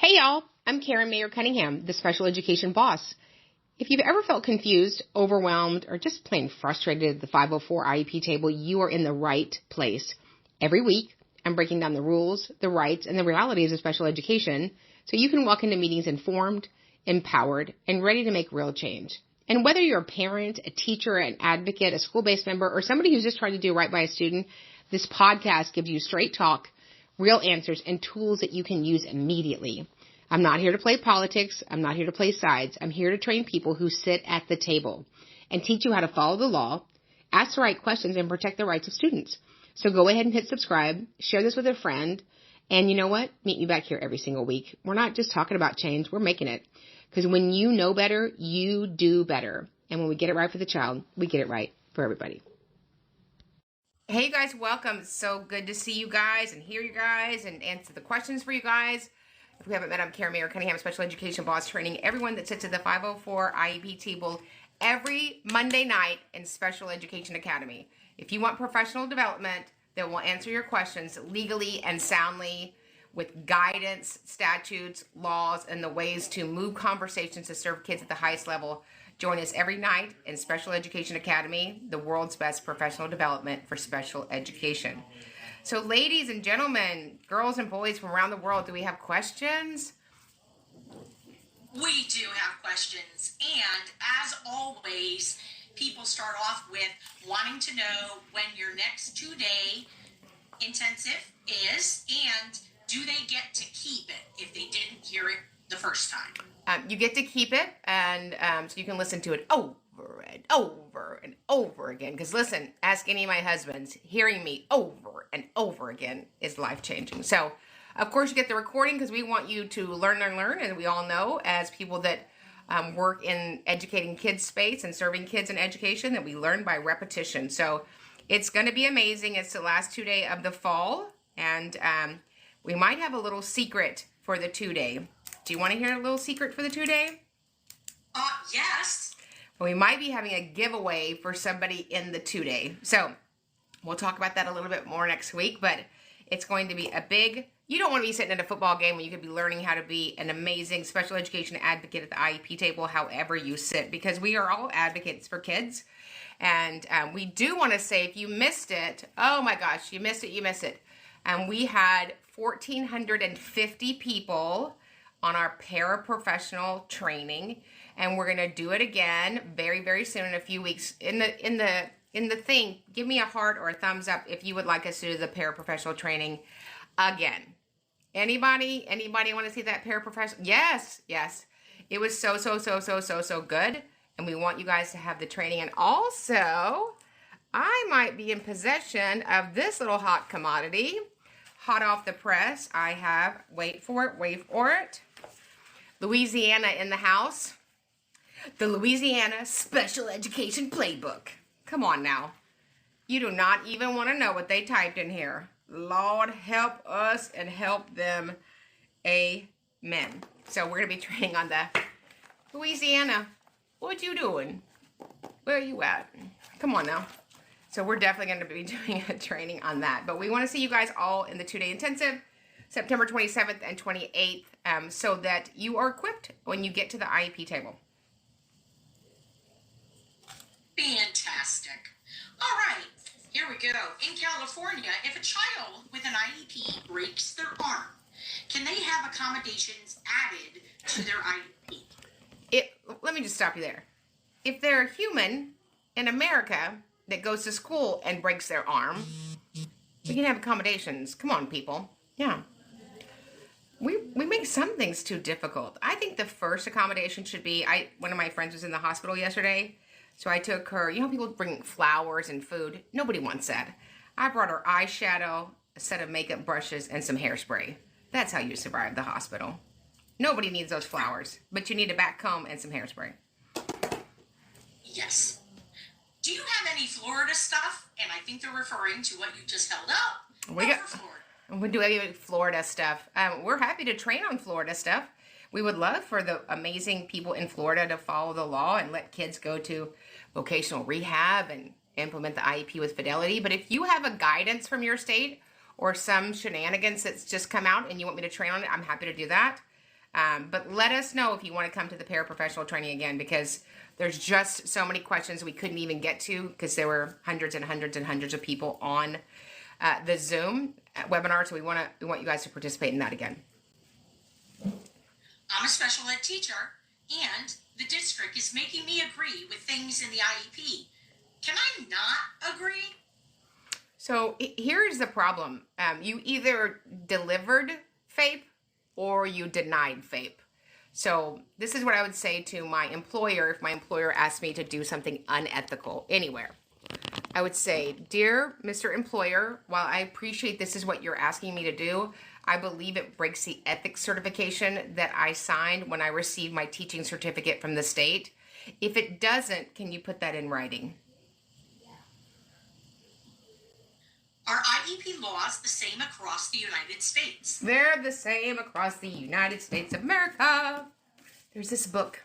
Hey y'all, I'm Karen Mayer Cunningham, the special education boss. If you've ever felt confused, overwhelmed, or just plain frustrated at the 504 IEP table, you are in the right place. Every week, I'm breaking down the rules, the rights, and the realities of special education so you can walk into meetings informed, empowered, and ready to make real change. And whether you're a parent, a teacher, an advocate, a school-based member, or somebody who's just trying to do right by a student, this podcast gives you straight talk, real answers, and tools that you can use immediately. I'm not here to play politics. I'm not here to play sides. I'm here to train people who sit at the table and teach you how to follow the law, ask the right questions, and protect the rights of students. So go ahead and hit subscribe, share this with a friend, and you know what? Meet me back here every single week. We're not just talking about change. We're making it. Because when you know better, you do better. And when we get it right for the child, we get it right for everybody. Hey guys, welcome. It's so good to see you guys and hear you guys and answer the questions for you guys. If we haven't met, I'm Karen Mayer Cunningham, special education boss, training everyone that sits at the 504 IEP table every Monday night in Special Education Academy. If you want professional development that will answer your questions legally and soundly with guidance, statutes, laws, and the ways to move conversations to serve kids at the highest level, join us every night in Special Education Academy, the world's best professional development for special education. So ladies and gentlemen, girls and boys from around the world, do we have questions? We do have questions. And as always, people start off with wanting to know when your next 2-day intensive is, and do they get to keep it if they didn't hear it the first time? You get to keep it, and so you can listen to it over and over and over again. Because listen, ask any of my husbands, hearing me over and over again is life-changing. So, of course, you get the recording because we want you to learn, and we all know as people that work in educating kids space and serving kids in education that we learn by repetition. So it's going to be amazing. It's the last 2 day of the fall, and we might have a little secret for the 2-day. Do you want to hear a little secret for the 2-day? Yes. We might be having a giveaway for somebody in the 2-day. So we'll talk about that a little bit more next week, but it's going to be a big, you don't want to be sitting at a football game when you could be learning how to be an amazing special education advocate at the IEP table, however you sit, because we are all advocates for kids. And we do want to say, if you missed it, oh my gosh, you missed it. And we had 1,450 people on our paraprofessional training, and we're gonna do it again very, very soon in a few weeks. In the thing, give me a heart or a thumbs up if you would like us to do the paraprofessional training again. Anybody want to see that paraprofessional? Yes. It was so good, and we want you guys to have the training. And also, I might be in possession of this little hot commodity, hot off the press. I have, wait for it, Louisiana in the house. The Louisiana Special Education Playbook. Come on now. You do not even want to know what they typed in here. Lord help us and help them. Amen. So we're going to be training on the Louisiana. What you doing? Where are you at? Come on now. So we're definitely going to be doing a training on that. But we want to see you guys all in the 2-day intensive, September 27th and 28th, so that you are equipped when you get to the IEP table. Fantastic. All right, here we go. In California, if a child with an IEP breaks their arm, can they have accommodations added to their IEP? Let me just stop you there. If they're a human in America that goes to school and breaks their arm, we can have accommodations. Come on, people. Yeah. We make some things too difficult. I think the first accommodation should be, one of my friends was in the hospital yesterday, so I took her, you know, people bring flowers and food. Nobody wants that. I brought her eyeshadow, a set of makeup brushes, and some hairspray. That's how you survive the hospital. Nobody needs those flowers, but you need a back comb and some hairspray. Yes. Do you have any Florida stuff? And I think they're referring to what you just held up. We do have Florida stuff. We're happy to train on Florida stuff. We would love for the amazing people in Florida to follow the law and let kids go to vocational rehab and implement the IEP with fidelity. But if you have a guidance from your state or some shenanigans that's just come out and you want me to train on it, I'm happy to do that. But let us know if you want to come to the paraprofessional training again, because there's just so many questions we couldn't even get to because there were hundreds and hundreds and hundreds of people on the Zoom webinar. So we want you guys to participate in that again. I'm a special ed teacher, and the district is making me agree with things in the IEP. Can I not agree? So here's the problem. You either delivered FAPE or you denied FAPE. So this is what I would say to my employer if my employer asked me to do something unethical anywhere. I would say, dear Mr. Employer, while I appreciate this is what you're asking me to do, I believe it breaks the ethics certification that I signed when I received my teaching certificate from the state. If it doesn't, can you put that in writing? Are IEP laws the same across the United States? They're the same across the United States of America. There's this book.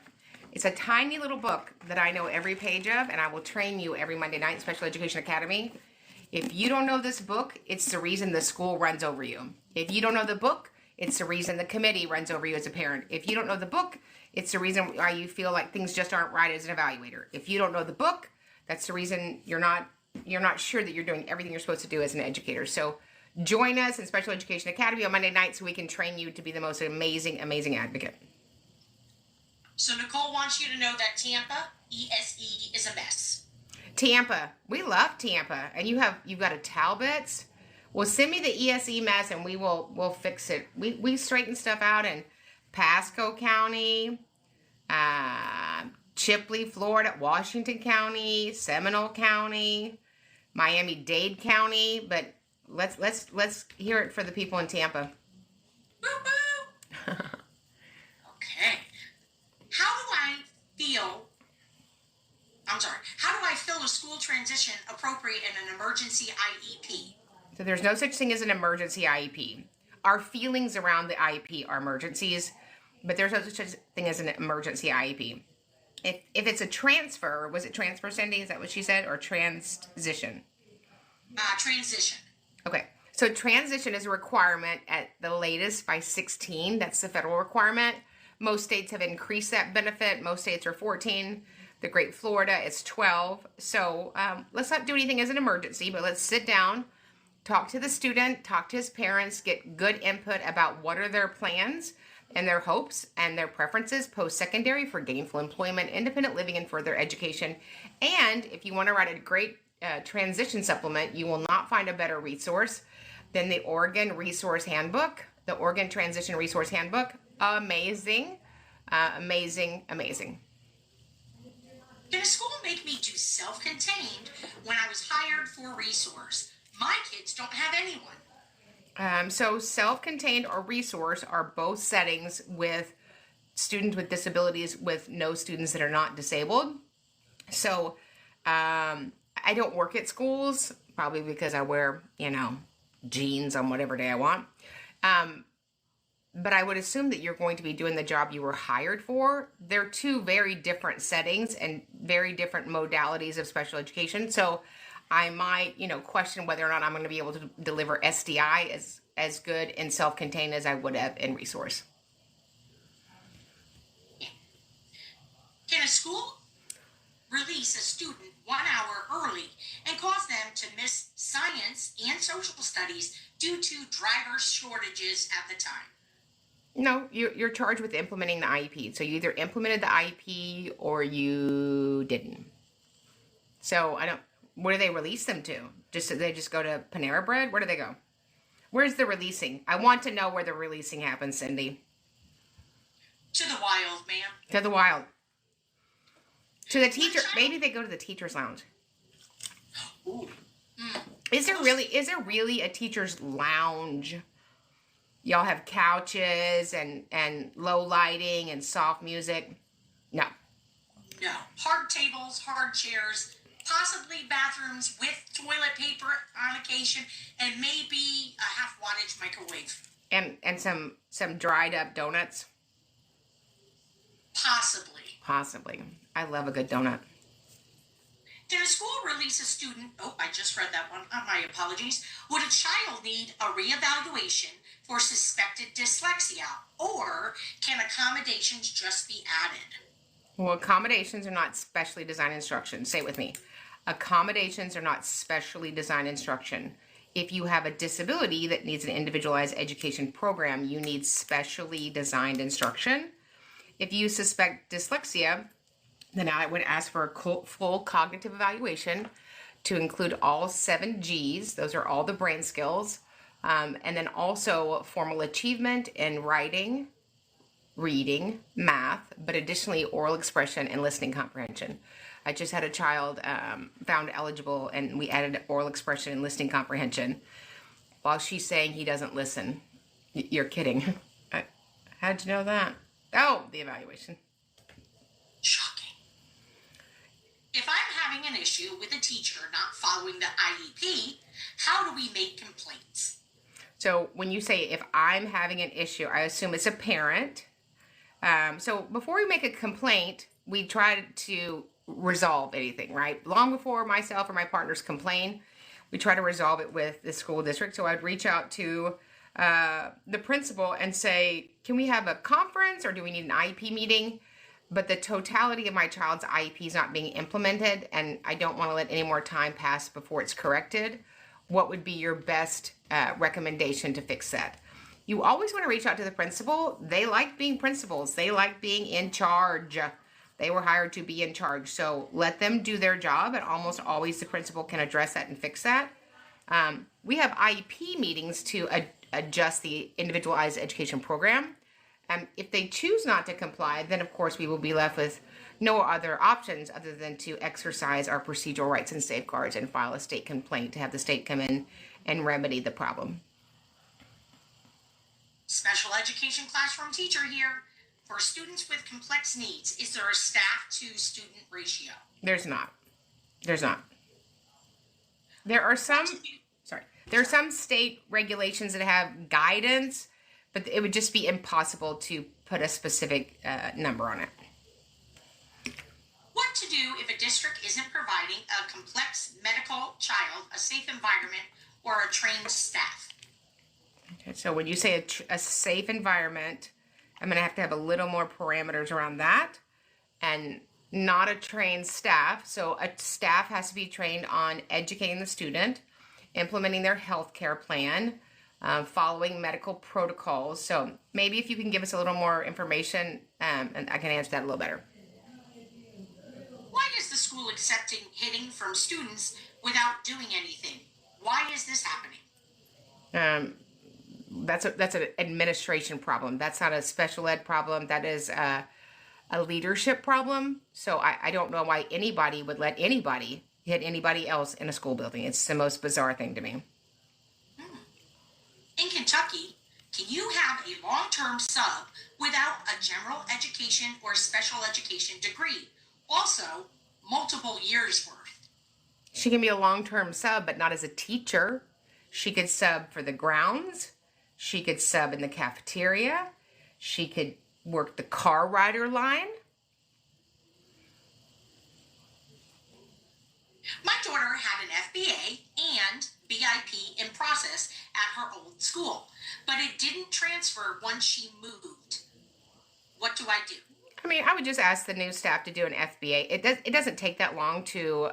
It's a tiny little book that I know every page of, and I will train you every Monday night in Special Education Academy. If you don't know this book, it's the reason the school runs over you. If you don't know the book, it's the reason the committee runs over you as a parent. If you don't know the book, it's the reason why you feel like things just aren't right as an evaluator. If you don't know the book, that's the reason you're not sure that you're doing everything you're supposed to do as an educator. So join us in Special Education Academy on Monday night so we can train you to be the most amazing, amazing advocate. So Nicole wants you to know that Tampa ESE is a mess. Tampa, we love Tampa, and you've got a Talbot's. Well, send me the ESE mess, and we'll fix it. We straighten stuff out in Pasco County, Chipley, Florida, Washington County, Seminole County, Miami-Dade County. But let's hear it for the people in Tampa. Woo-hoo! Okay. How do I feel a school transition appropriate in an emergency IEP? So there's no such thing as an emergency IEP. Our feelings around the IEP are emergencies, but there's no such thing as an emergency IEP. If it's a transfer, was it transfer, Cindy? Is that what she said? Or transition? Transition. Okay. So transition is a requirement at the latest by 16. That's the federal requirement. Most states have increased that benefit. Most states are 14. The Great Florida is 12. So let's not do anything as an emergency, but let's sit down, talk to the student, talk to his parents, get good input about what are their plans and their hopes and their preferences post-secondary for gainful employment, independent living, and further education. And if you want to write a great transition supplement, you will not find a better resource than the Oregon Resource Handbook, the Oregon Transition Resource Handbook. Amazing, amazing, amazing. Can a school make me do self-contained when I was hired for a resource? My kids don't have anyone. So self-contained or resource are both settings with students with disabilities with no students that are not disabled. So I don't work at schools, probably because I wear, jeans on whatever day I want. But I would assume that you're going to be doing the job you were hired for. They're two very different settings and very different modalities of special education. So I might, question whether or not I'm going to be able to deliver SDI as good in self-contained as I would have in resource. Can a school release a student 1 hour early and cause them to miss science and social studies due to driver shortages at the time? No, you're charged with implementing the IEP. So you either implemented the IEP or you didn't. So where do they release them to? They just go to Panera Bread? Where do they go? Where's the releasing? I want to know where the releasing happens, Cindy. To the wild, ma'am. To the wild. To the teacher. Maybe they go to the teacher's lounge. Ooh. Is there really a teacher's lounge? Y'all have couches and low lighting and soft music? No. No. Hard tables, hard chairs, possibly bathrooms with toilet paper on occasion, and maybe a half wattage microwave. And some dried up donuts? Possibly. Possibly. I love a good donut. Did a school release a student? Oh, I just read that one. My apologies. Would a child need a reevaluation for suspected dyslexia, or can accommodations just be added? Well, accommodations are not specially designed instruction. Say it with me. Accommodations are not specially designed instruction. If you have a disability that needs an individualized education program, you need specially designed instruction. If you suspect dyslexia, then I would ask for a full cognitive evaluation to include all 7 Gs. Those are all the brain skills. And then also formal achievement in writing, reading, math, but additionally oral expression and listening comprehension. I just had a child found eligible, and we added oral expression and listening comprehension while she's saying he doesn't listen. You're kidding. How'd you know that? Oh, the evaluation. Shocking. If I'm having an issue with a teacher not following the IEP, how do we make complaints? So when you say if I'm having an issue, I assume it's a parent. So before we make a complaint, we try to resolve anything, right? Long before myself or my partners complain, we try to resolve it with the school district. So I'd reach out to the principal and say, can we have a conference, or do we need an IEP meeting? But the totality of my child's IEP is not being implemented, and I don't want to let any more time pass before it's corrected. What would be your best recommendation to fix that? You always want to reach out to the principal. They like being principals. They like being in charge. They were hired to be in charge. So let them do their job, and almost always the principal can address that and fix that. We have IEP meetings to adjust the individualized education program. If they choose not to comply, then of course we will be left with no other options other than to exercise our procedural rights and safeguards and file a state complaint to have the state come in and remedy the problem. Special education classroom teacher here. For students with complex needs, is there a staff to student ratio? There's not. There are some state regulations that have guidance, but it would just be impossible to put a specific number on it. What to do if a district isn't providing a complex medical child a safe environment or a trained staff? Okay, so when you say a safe environment, I'm going to have a little more parameters around that, and not a trained staff. So a staff has to be trained on educating the student, implementing their health care plan, following medical protocols. So maybe if you can give us a little more information, and I can answer that a little better. Why is the school accepting hitting from students without doing anything? Why is this happening? That's an administration problem. That's not a special ed problem. That is a leadership problem. So I don't know why anybody would let anybody hit anybody else in a school building. It's the most bizarre thing to me. In Kentucky, can you have a long-term sub without a general education or special education degree? Also, multiple years worth. She can be a long-term sub, but not as a teacher. She could sub for the grounds. She could sub in the cafeteria. She could work the car rider line. My daughter had an FBA and BIP in process at her old school, but it didn't transfer once she moved. What do I do? I mean, I would just ask the new staff to do an FBA. It doesn't take that long to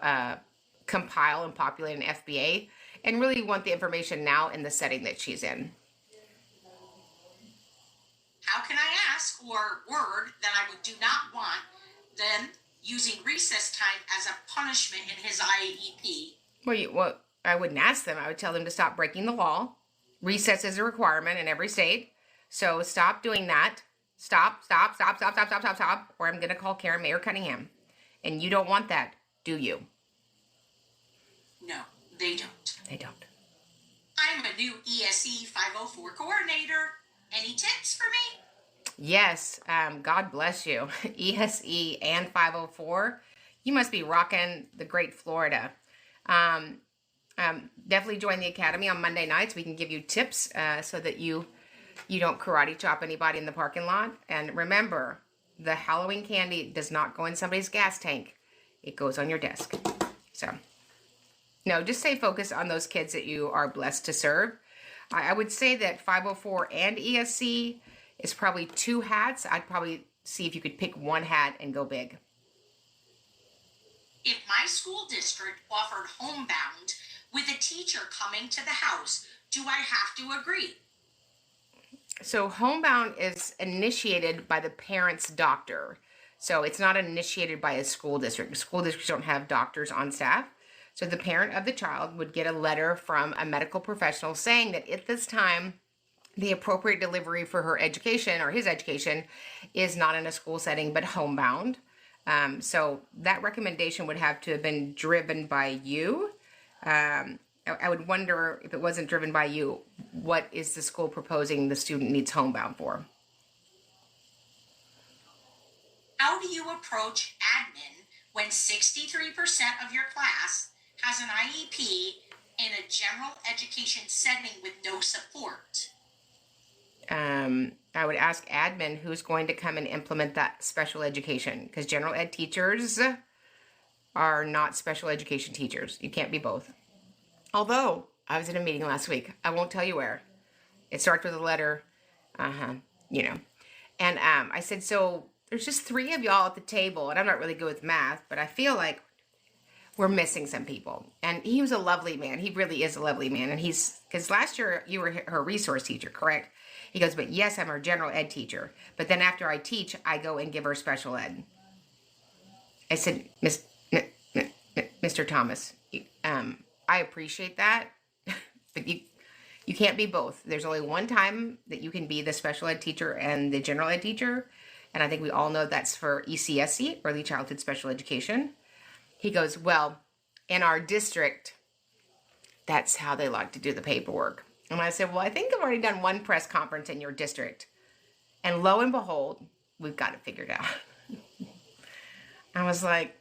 compile and populate an FBA, and really want the information now in the setting that she's in. How can I ask or word that I do not want them using recess time as a punishment in his IEP? Well, I wouldn't ask them. I would tell them to stop breaking the law. Recess is a requirement in every state. So stop doing that. Stop, or I'm going to call Karen Mayer Cunningham. And you don't want that, do you? No, they don't. They don't. I'm a new ESE 504 coordinator. Any tips for me? Yes, God bless you. ESE and 504. You must be rocking the great Florida. Definitely join the academy on Monday nights. We can give you tips so that you don't karate chop anybody in the parking lot. And remember, the Halloween candy does not go in somebody's gas tank. It goes on your desk. So, no, just stay focused on those kids that you are blessed to serve. I would say that 504 and ESC is probably 2 hats. I'd probably see if you could pick 1 hat and go big. If my school district offered homebound with a teacher coming to the house, do I have to agree? So homebound is initiated by the parent's doctor. So it's not initiated by a school district. School districts don't have doctors on staff. So the parent of the child would get a letter from a medical professional saying that at this time, the appropriate delivery for her education or his education is not in a school setting, but homebound. So that recommendation would have to have been driven by you. I would wonder if it wasn't driven by you, what is the school proposing the student needs homebound for? How do you approach admin when 63% of your class has an IEP in a general education setting with no support? I would ask admin who's going to come and implement that special education, because general ed teachers are not special education teachers. You can't be both. Although, I was in a meeting last week. I won't tell you where. It starts with a letter, you know. And I said, so there's just 3 of y'all at the table, and I'm not really good with math, but I feel like we're missing some people. And he was a lovely man. He really is a lovely man. And because last year you were her resource teacher, correct? He goes, but yes, I'm her general ed teacher. But then after I teach, I go and give her special ed. I said, Mr. Thomas, I appreciate that, but you can't be both. There's only one time that you can be the special ed teacher and the general ed teacher. And I think we all know that's for ECSE, Early Childhood Special Education. He goes, well, in our district, that's how they like to do the paperwork. And I said, well, I think I've already done 1 press conference in your district. And lo and behold, we've got it figured out. I was like,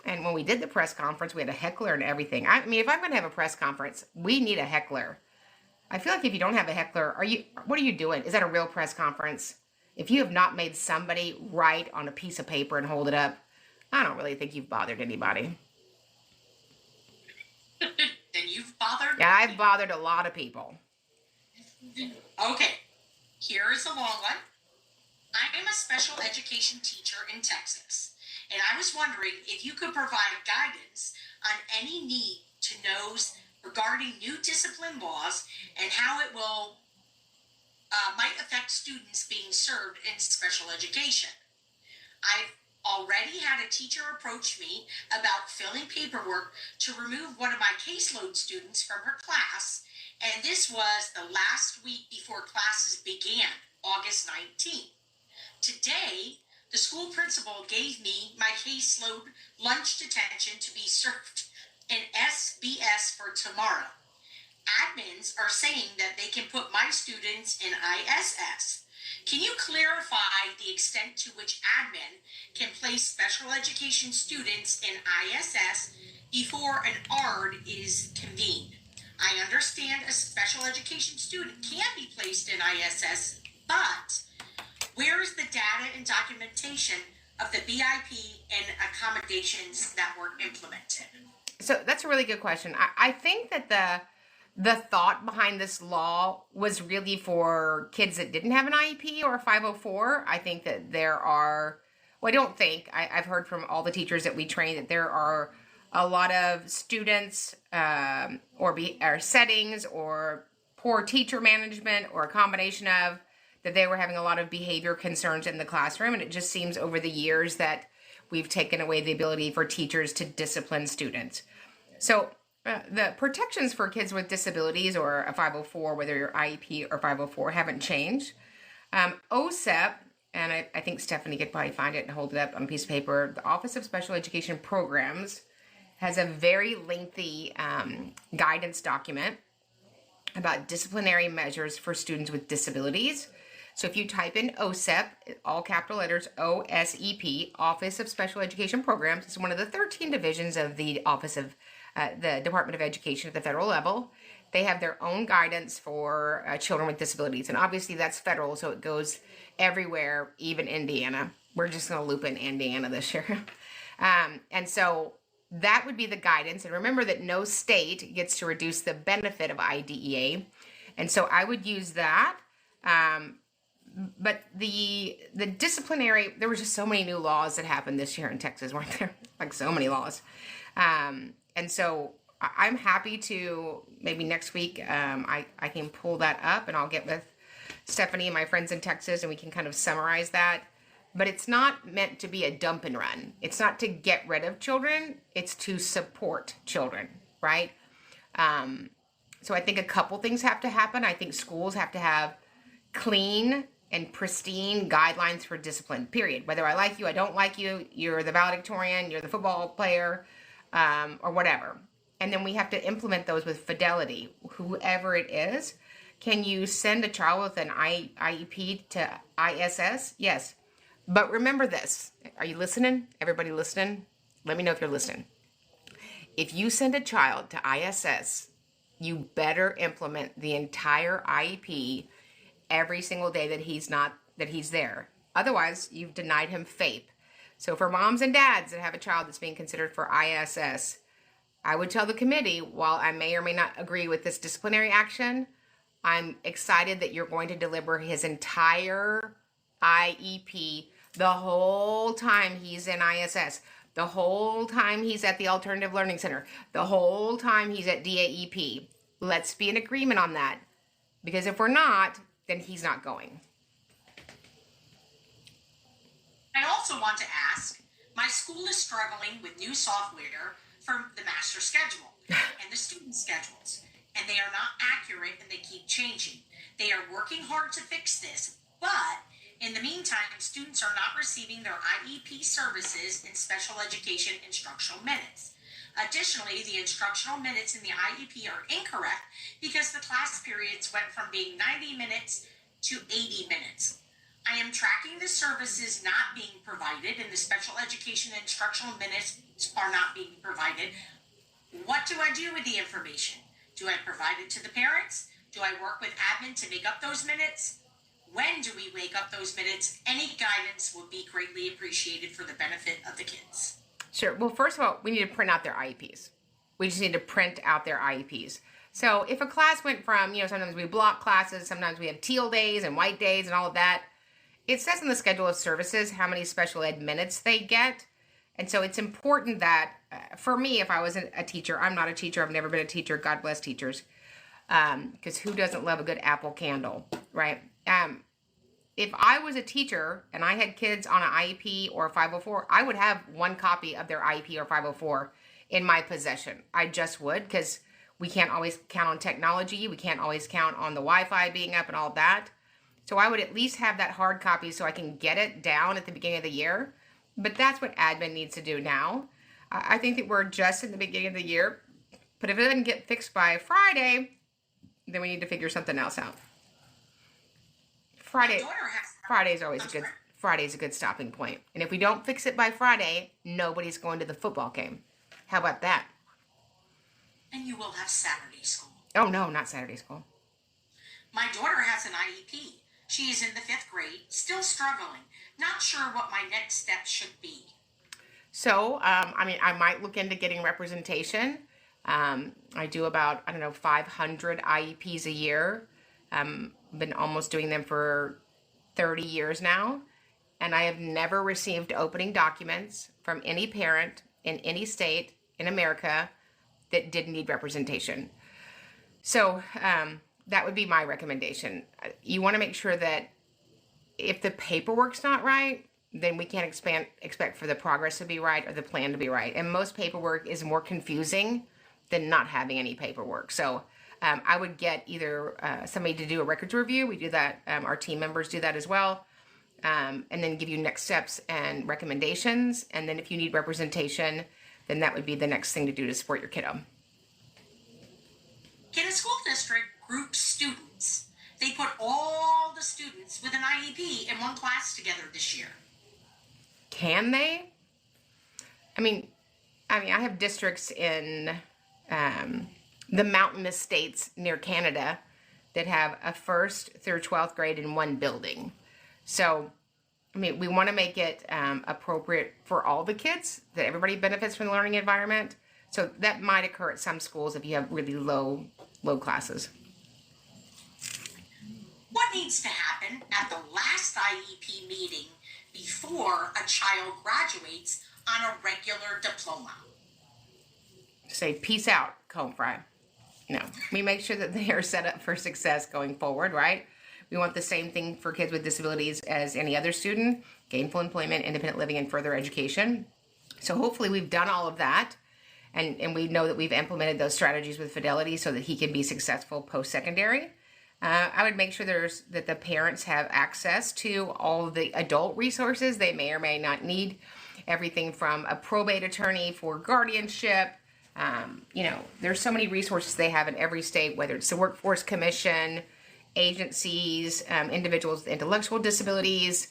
And when we did the press conference, we had a heckler and everything. I mean, if I'm going to have a press conference, we need a heckler. I feel like if you don't have a heckler, what are you doing? Is that a real press conference? If you have not made somebody write on a piece of paper and hold it up, I don't really think you've bothered anybody. Then you've bothered? Yeah, I've bothered a lot of people. Okay, here is a long one. I am a special education teacher in Texas, and I was wondering if you could provide guidance on any need to knows regarding new discipline laws and how it will might affect students being served in special education. I've already had a teacher approach me about filling paperwork to remove one of my caseload students from her class, and this was the last week before classes began, August 19th. Today, the school principal gave me my caseload lunch detention to be served in SBS for tomorrow. Admins are saying that they can put my students in ISS. Can you clarify the extent to which admin can place special education students in ISS before an ARD is convened? I understand a special education student can be placed in ISS, but where is the data and documentation of the BIP and accommodations that were implemented? So that's a really good question. I think that the thought behind this law was really for kids that didn't have an IEP or a 504. I think that there are, well, I don't think, I've heard from all the teachers that we train that there are a lot of students or settings or poor teacher management or a combination of that they were having a lot of behavior concerns in the classroom. And it just seems over the years that we've taken away the ability for teachers to discipline students. So the protections for kids with disabilities or a 504, whether you're IEP or 504, haven't changed. OSEP, and I think Stephanie could probably find it and hold it up on a piece of paper, the Office of Special Education Programs has a very lengthy guidance document about disciplinary measures for students with disabilities. So if you type in OSEP, all capital letters, OSEP, Office of Special Education Programs, it's one of the 13 divisions of the Office of the Department of Education at the federal level. They have their own guidance for children with disabilities. And obviously that's federal, so it goes everywhere, even Indiana. We're just going to loop in Indiana this year. And so that would be the guidance. And remember that no state gets to reduce the benefit of IDEA. And so I would use that. But the disciplinary, there were just so many new laws that happened this year in Texas, weren't there? Like so many laws. And so I'm happy to, maybe next week, I can pull that up and I'll get with Stephanie and my friends in Texas and we can kind of summarize that. But it's not meant to be a dump and run. It's not to get rid of children. It's to support children, right? So I think a couple things have to happen. I think schools have to have clean and pristine guidelines for discipline, period. Whether I like you, I don't like you, you're the valedictorian, you're the football player, or whatever. And then we have to implement those with fidelity, whoever it is. Can you send a child with an IEP to ISS? Yes. But remember this. Are you listening? Everybody listening? Let me know if you're listening. If you send a child to ISS, you better implement the entire IEP every single day that he's there. Otherwise, you've denied him FAPE. So for moms and dads that have a child that's being considered for ISS, I would tell the committee, while I may or may not agree with this disciplinary action, I'm excited that you're going to deliver his entire IEP the whole time he's in ISS, the whole time he's at the Alternative Learning Center, the whole time he's at DAEP. Let's be in agreement on that. Because if we're not, then he's not going. I also want to ask, my school is struggling with new software for the master schedule and the student schedules, and they are not accurate and they keep changing. They are working hard to fix this, but in the meantime, students are not receiving their IEP services and special education instructional minutes. Additionally, the instructional minutes in the IEP are incorrect because the class periods went from being 90 minutes to 80 minutes. I am tracking the services not being provided and the special education instructional minutes are not being provided. What do I do with the information? Do I provide it to the parents? Do I work with admin to make up those minutes? When do we make up those minutes? Any guidance would be greatly appreciated for the benefit of the kids. Sure. Well, first of all, we need to print out their IEPs. We just need to print out their IEPs. So if a class went from, sometimes we block classes, sometimes we have teal days and white days and all of that. It says in the schedule of services how many special ed minutes they get. And so it's important that, for me, if I was a teacher, I'm not a teacher, I've never been a teacher, God bless teachers, because who doesn't love a good apple candle, right? If I was a teacher and I had kids on an IEP or a 504, I would have one copy of their IEP or 504 in my possession. I just would, because we can't always count on technology. We can't always count on the Wi-Fi being up and all that. So I would at least have that hard copy so I can get it down at the beginning of the year. But that's what admin needs to do now. I think that we're just in the beginning of the year. But if it doesn't get fixed by Friday, then we need to figure something else out. Friday's a good stopping point. And if we don't fix it by Friday, nobody's going to the football game. How about that? And you will have Saturday school. Oh, no, not Saturday school. My daughter has an IEP. She is in the 5th grade, still struggling. Not sure what my next step should be. So, I might look into getting representation. I do about, 500 IEPs a year. Been almost doing them for 30 years now. And I have never received opening documents from any parent in any state in America that didn't need representation. So, that would be my recommendation. You want to make sure that if the paperwork's not right, then we can't expect for the progress to be right or the plan to be right. And most paperwork is more confusing than not having any paperwork. So I would get either somebody to do a records review. We do that. Our team members do that as well. And then give you next steps and recommendations. And then if you need representation, then that would be the next thing to do to support your kiddo. Can a school district group students? They put all the students with an IEP in one class together this year. Can they? I have districts in the mountainous states near Canada that have a 1st through 12th grade in one building. So I mean, we want to make it appropriate for all the kids, that everybody benefits from the learning environment. So that might occur at some schools if you have really low classes. What needs to happen at the last IEP meeting before a child graduates on a regular diploma? Say, peace out, comb fry. No, we make sure that they are set up for success going forward, right? We want the same thing for kids with disabilities as any other student: gainful employment, independent living, and further education. So hopefully we've done all of that, and we know that we've implemented those strategies with fidelity so that he can be successful post-secondary. I would make sure that the parents have access to all of the adult resources they may or may not need. Everything from a probate attorney for guardianship. There's so many resources they have in every state, whether it's the Workforce Commission, agencies, individuals with intellectual disabilities,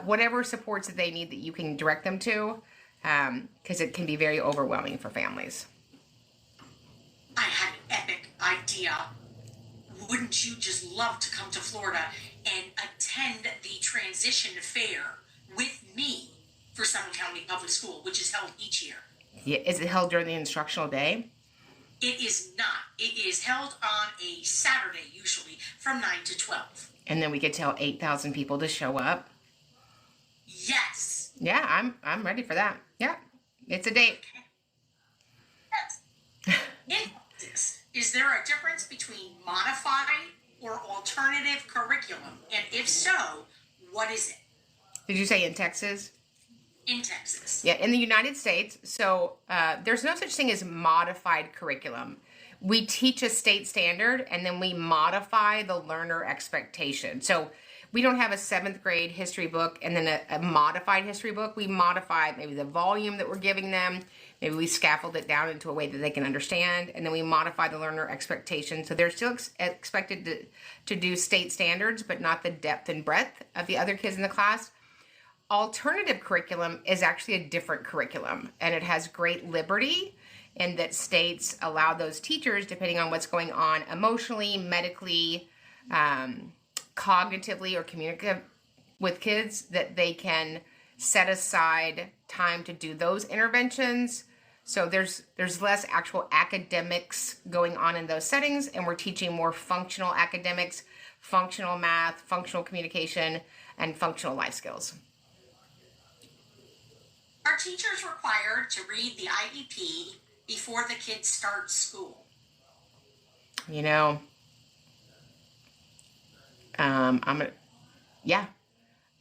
whatever supports that they need that you can direct them to, because it can be very overwhelming for families. I had an epic idea. Wouldn't you just love to come to Florida and attend the transition fair with me for Sumner County Public School, which is held each year? Yeah, is it held during the instructional day? It is not. It is held on a Saturday, usually, from 9 to 12. And then we could tell 8,000 people to show up? Yes. Yeah, I'm ready for that. Yeah, it's a date. Yes. In this, is there a difference between modified or alternative curriculum? And if so, what is it? Did you say in Texas? In Texas. Yeah, in the United States. So there's no such thing as modified curriculum. We teach a state standard and then we modify the learner expectation. So we don't have a 7th grade history book and then a modified history book. We modify maybe the volume that we're giving them. Maybe we scaffold it down into a way that they can understand. And then we modify the learner expectation. So they're still expected to do state standards, but not the depth and breadth of the other kids in the class. Alternative curriculum is actually a different curriculum, and it has great liberty in that states allow those teachers, depending on what's going on emotionally, medically, cognitively, or communicative with kids, that they can set aside time to do those interventions. So there's less actual academics going on in those settings, and we're teaching more functional academics, functional math, functional communication, and functional life skills. Are teachers required to read the IEP before the kids start school? Yeah,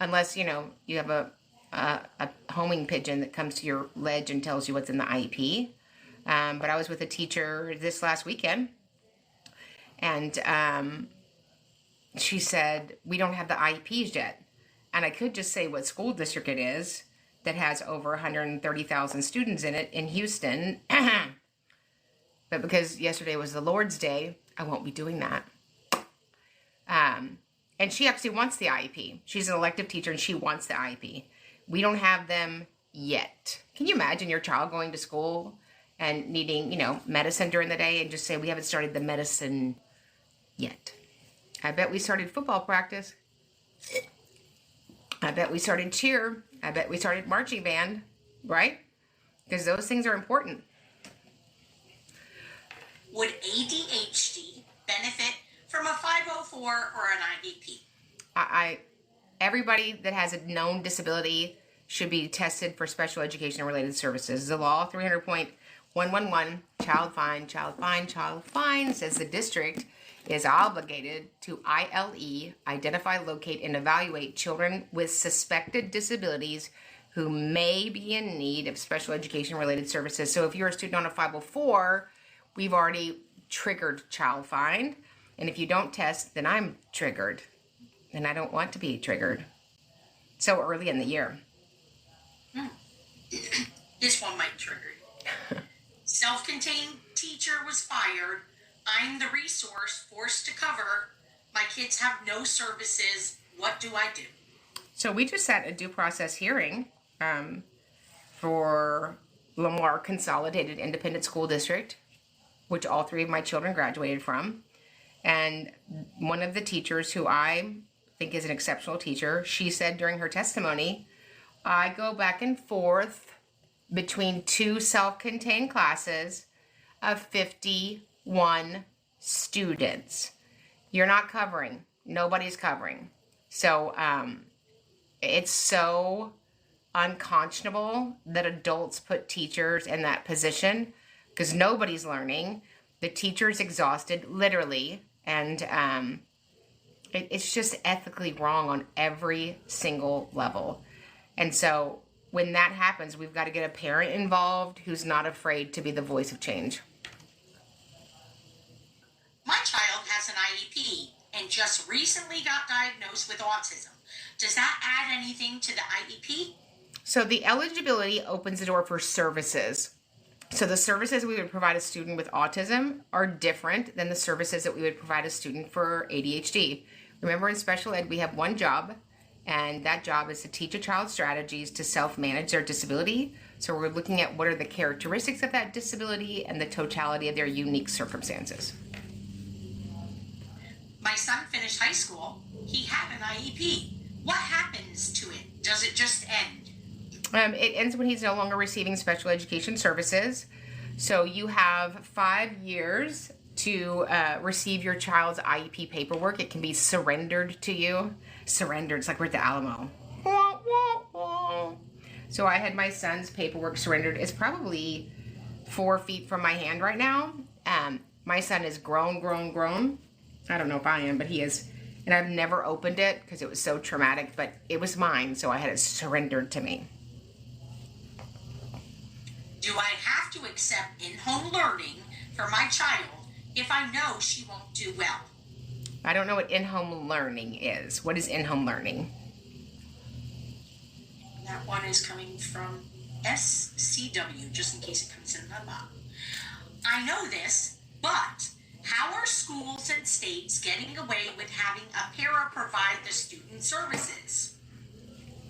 unless, you have a homing pigeon that comes to your ledge and tells you what's in the IEP. But I was with a teacher this last weekend, and she said, we don't have the IEPs yet. And I could just say what school district it is that has over 130,000 students in it in Houston. But because yesterday was the Lord's Day, I won't be doing that. And she actually wants the IEP. She's an elective teacher and she wants the IEP. We don't have them yet. Can you imagine your child going to school and needing, medicine during the day and just say, we haven't started the medicine yet? I bet we started football practice. I bet we started cheer. I bet we started marching band, right? Because those things are important. Would ADHD benefit from a 504 or an IEP? Everybody that has a known disability should be tested for special education related services. The law 300.111, child fine, says the district is obligated to ILE, identify, locate, and evaluate children with suspected disabilities who may be in need of special education related services. So if you're a student on a 504, we've already triggered child find. And if you don't test, then I'm triggered. And I don't want to be triggered so early in the year. This one might trigger you. Self-contained teacher was fired. I'm the resource forced to cover. My kids have no services. What do I do? So we just had a due process hearing for Lamar Consolidated Independent School District, which all 3 of my children graduated from. And one of the teachers who I think is an exceptional teacher. She said during her testimony, I go back and forth between 2 self-contained classes of 51 students. You're not covering. Nobody's covering. So it's so unconscionable that adults put teachers in that position because nobody's learning. The teacher's exhausted, literally, and it's just ethically wrong on every single level. And so when that happens, we've got to get a parent involved who's not afraid to be the voice of change. My child has an IEP and just recently got diagnosed with autism. Does that add anything to the IEP? So the eligibility opens the door for services. So the services we would provide a student with autism are different than the services that we would provide a student for ADHD. Remember, in special ed, we have one job, and that job is to teach a child strategies to self-manage their disability. So we're looking at what are the characteristics of that disability and the totality of their unique circumstances. My son finished high school. He had an IEP. What happens to it? Does it just end? It ends when he's no longer receiving special education services. So you have 5 years to receive your child's IEP paperwork. It can be surrendered to you. Surrendered, it's like we're at the Alamo. So I had my son's paperwork surrendered. It's probably 4 feet from my hand right now. My son is grown. I don't know if I am, but he is. And I've never opened it because it was so traumatic, but it was mine, so I had it surrendered to me. Do I have to accept in-home learning for my child if I know she won't do well? I don't know what in-home learning is. What is in-home learning? That one is coming from SCW, just in case it comes in the box. I know this, but how are schools and states getting away with having a para provide the student services?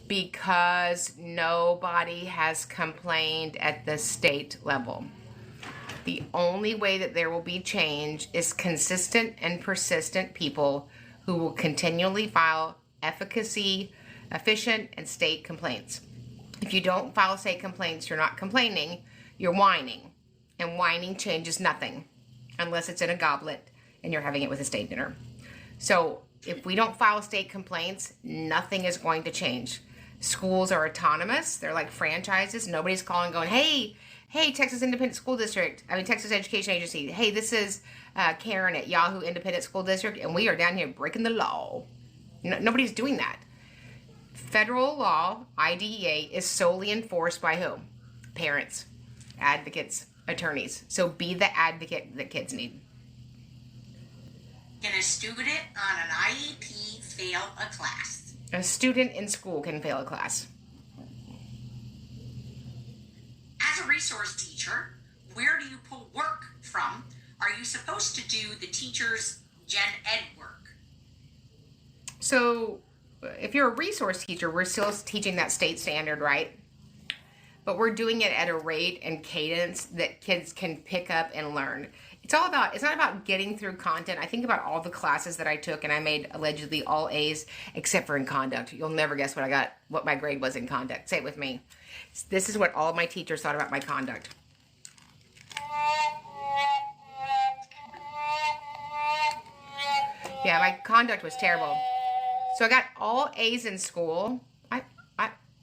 Because nobody has complained at the state level. The only way that there will be change is consistent and persistent people who will continually file efficacy, efficient, and state complaints. If you don't file state complaints, you're not complaining, you're whining. And whining changes nothing unless it's in a goblet and you're having it with a state dinner. So if we don't file state complaints, nothing is going to change. Schools are autonomous. They're like franchises. Nobody's calling going, hey, Texas Independent School District. Texas Education Agency. Hey, this is Karen at Yahoo Independent School District, and we are down here breaking the law. Nobody's doing that. Federal law, IDEA, is solely enforced by who? Parents, advocates, attorneys. So be the advocate that kids need. Can a student on an IEP fail a class? A student in school can fail a class. As a resource teacher, where do you pull work from? Are you supposed to do the teacher's gen ed work? So if you're a resource teacher, we're still teaching that state standard, right? But we're doing it at a rate and cadence that kids can pick up and learn. It's not about getting through content. I think about all the classes that I took, and I made allegedly all A's except for in conduct. You'll never guess what my grade was in conduct. Say it with me. This is what all of my teachers thought about my conduct. Yeah, my conduct was terrible. So I got all A's in school.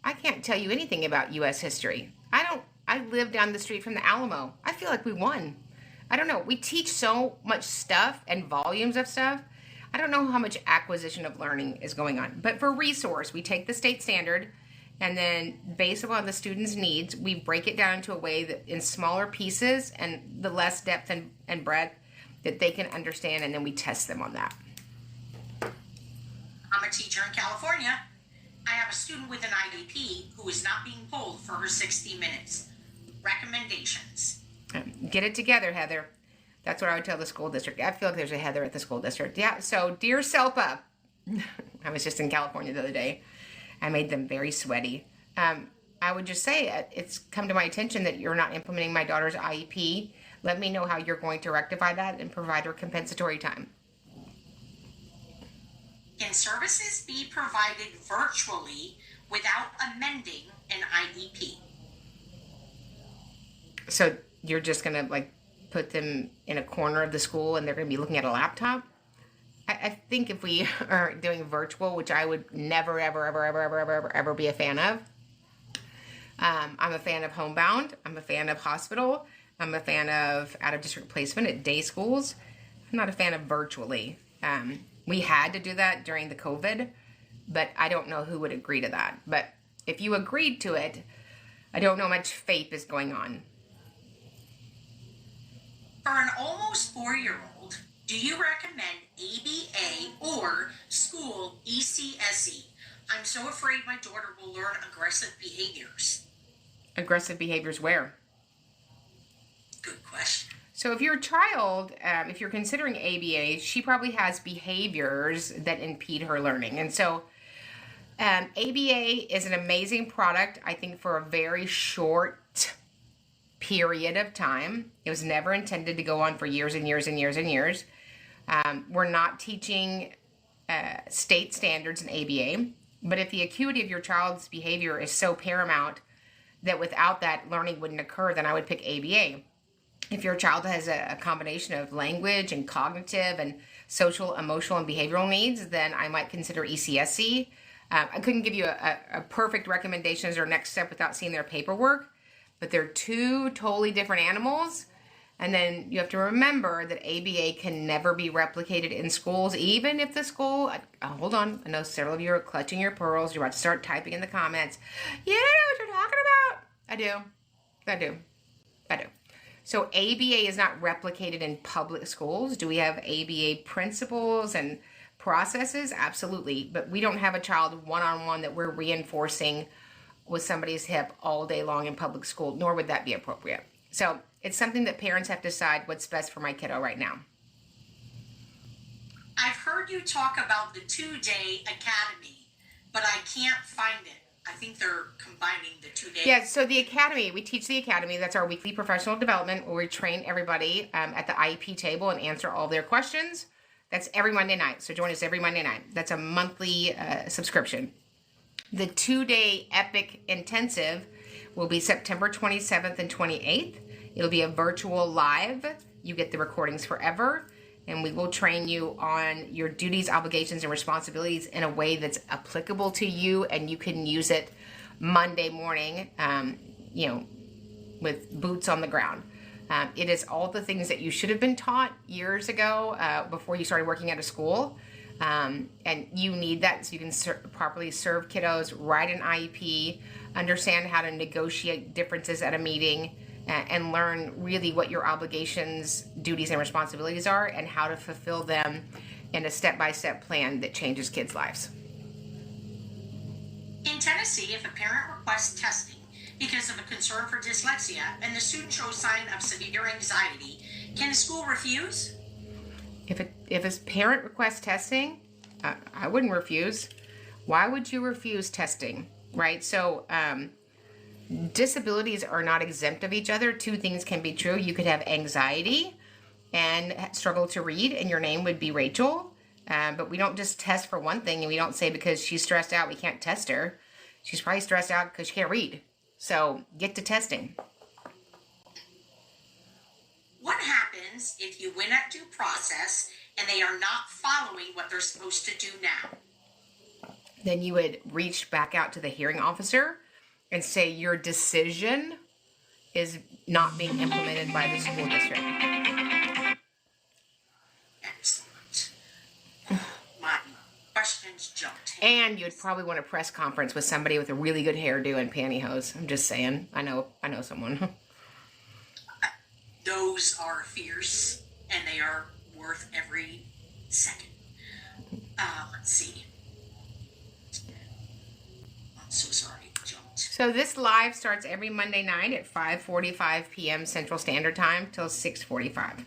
I can't tell you anything about U.S. history. I live down the street from the Alamo. I feel like we won. I don't know. We teach so much stuff and volumes of stuff. I don't know how much acquisition of learning is going on. But for resource, we take the state standard, and then based upon the student's needs, we break it down into a way that in smaller pieces and the less depth and breadth that they can understand, and then we test them on that. I'm a teacher in California. I have a student with an IEP who is not being pulled for her 60 minutes. Recommendations. Get it together, Heather. That's what I would tell the school district. I feel like there's a Heather at the school district. Yeah, so dear SELPA, I was just in California the other day. I made them very sweaty. I would just say it's come to my attention that you're not implementing my daughter's IEP. Let me know how you're going to rectify that and provide her compensatory time. Can services be provided virtually without amending an IEP? So you're just going to like put them in a corner of the school and they're going to be looking at a laptop? I think if we are doing virtual, which I would never, ever, ever, ever, ever, ever, ever, ever be a fan of. I'm a fan of homebound. I'm a fan of hospital. I'm a fan of out-of-district placement at day schools. I'm not a fan of virtually. We had to do that during the COVID, but I don't know who would agree to that. But if you agreed to it, I don't know how much FAPE is going on. For an almost 4-year-old, do you recommend ABA or school ECSE? I'm so afraid my daughter will learn aggressive behaviors. Aggressive behaviors where? Good question. So if your child, if you're considering ABA, she probably has behaviors that impede her learning. And so ABA is an amazing product, I think, for a very short period of time. It was never intended to go on for years and years and years and years. We're not teaching state standards in ABA, but if the acuity of your child's behavior is so paramount that without that learning wouldn't occur, then I would pick ABA. If your child has a combination of language and cognitive and social, emotional, and behavioral needs, then I might consider ECSE. I couldn't give you a perfect recommendation as our next step without seeing their paperwork, but they're two totally different animals. And then you have to remember that ABA can never be replicated in schools, even if the school, hold on, I know several of you are clutching your pearls. You're about to start typing in the comments. You don't know what you're talking about. I do. So ABA is not replicated in public schools. Do we have ABA principles and processes? Absolutely. But we don't have a child one-on-one that we're reinforcing with somebody's hip all day long in public school, nor would that be appropriate. So it's something that parents have to decide what's best for my kiddo right now. I've heard you talk about the 2-day academy, but I can't find it. I think they're combining the 2 days. Yeah, so the academy, we teach the academy. That's our weekly professional development where we train everybody at the IEP table and answer all their questions. That's every Monday night. So join us every Monday night. That's a monthly subscription. The 2-day Epic Intensive will be September 27th and 28th. It'll be a virtual live. You get the recordings forever. And we will train you on your duties, obligations, and responsibilities in a way that's applicable to you, and you can use it Monday morning, with boots on the ground. It is all the things that you should have been taught years ago before you started working at a school. And you need that so you can properly serve kiddos, write an IEP, understand how to negotiate differences at a meeting, and learn really what your obligations, duties, and responsibilities are and how to fulfill them in a step-by-step plan that changes kids' lives. In Tennessee, if a parent requests testing because of a concern for dyslexia and the student shows sign of severe anxiety, can the school refuse? If a parent requests testing, I wouldn't refuse. Why would you refuse testing, right? So, disabilities are not exempt of each other. Two things can be true. You could have anxiety and struggle to read, and your name would be Rachel. But we don't just test for one thing, and we don't say because she's stressed out, we can't test her. She's probably stressed out because she can't read. So get to testing. What happens if you win at due process and they are not following what they're supposed to do now? Then you would reach back out to the hearing officer and say your decision is not being implemented by the school district. Excellent. My questions jumped. And you'd probably want a press conference with somebody with a really good hairdo and pantyhose. I'm just saying. I know someone. Those are fierce, and they are worth every second. Let's see. I'm so sorry. So this live starts every Monday night at 5:45 p.m. Central Standard Time till 6:45.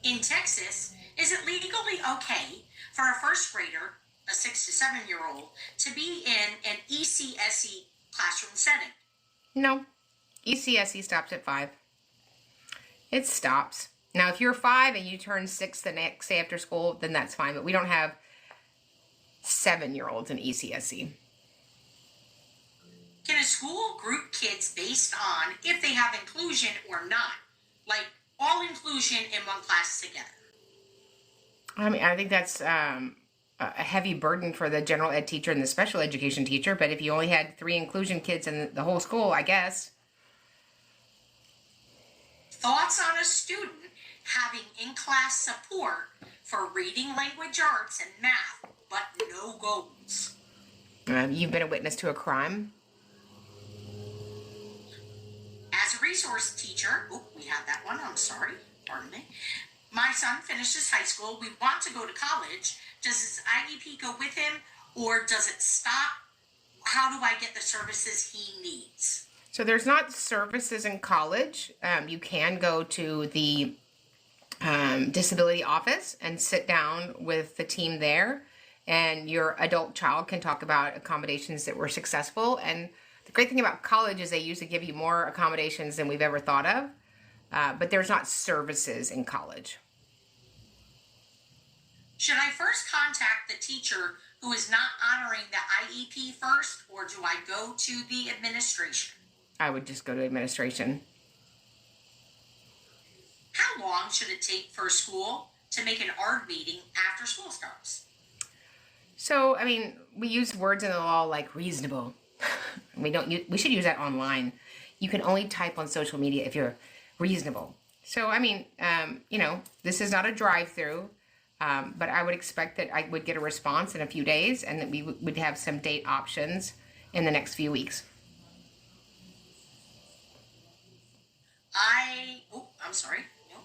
In Texas, is it legally okay for a first grader, a 6 to 7-year-old, to be in an ECSE classroom setting? No. ECSE stops at 5. It stops. Now, if you're 5 and you turn 6 the next day after school, then that's fine. But we don't have 7-year-olds in ECSC. Can a school group kids based on if they have inclusion or not? Like all inclusion in one class together? I mean, I think that's a heavy burden for the general ed teacher and the special education teacher. But if you only had 3 inclusion kids in the whole school, I guess. Thoughts on a student having in-class support for reading, language arts, and math, but no goals? You've been a witness to a crime? As a resource teacher, we had that one, I'm sorry, pardon me. My son finishes high school. We want to go to college. Does his IEP go with him, or does it stop? How do I get the services he needs? So there's not services in college. You can go to the disability office and sit down with the team there, and your adult child can talk about accommodations that were successful. And the great thing about college is they usually give you more accommodations than we've ever thought of, but there's not services in college. Should I first contact the teacher who is not honoring the IEP first, or do I go to the administration? I would just go to administration. How long should it take for a school to make an ARD meeting after school starts? So, I mean, we use words in the law like reasonable. We should use that online. You can only type on social media if you're reasonable. So, I mean, this is not a drive-through, but I would expect that I would get a response in a few days, and that we would have some date options in the next few weeks. I'm sorry. No.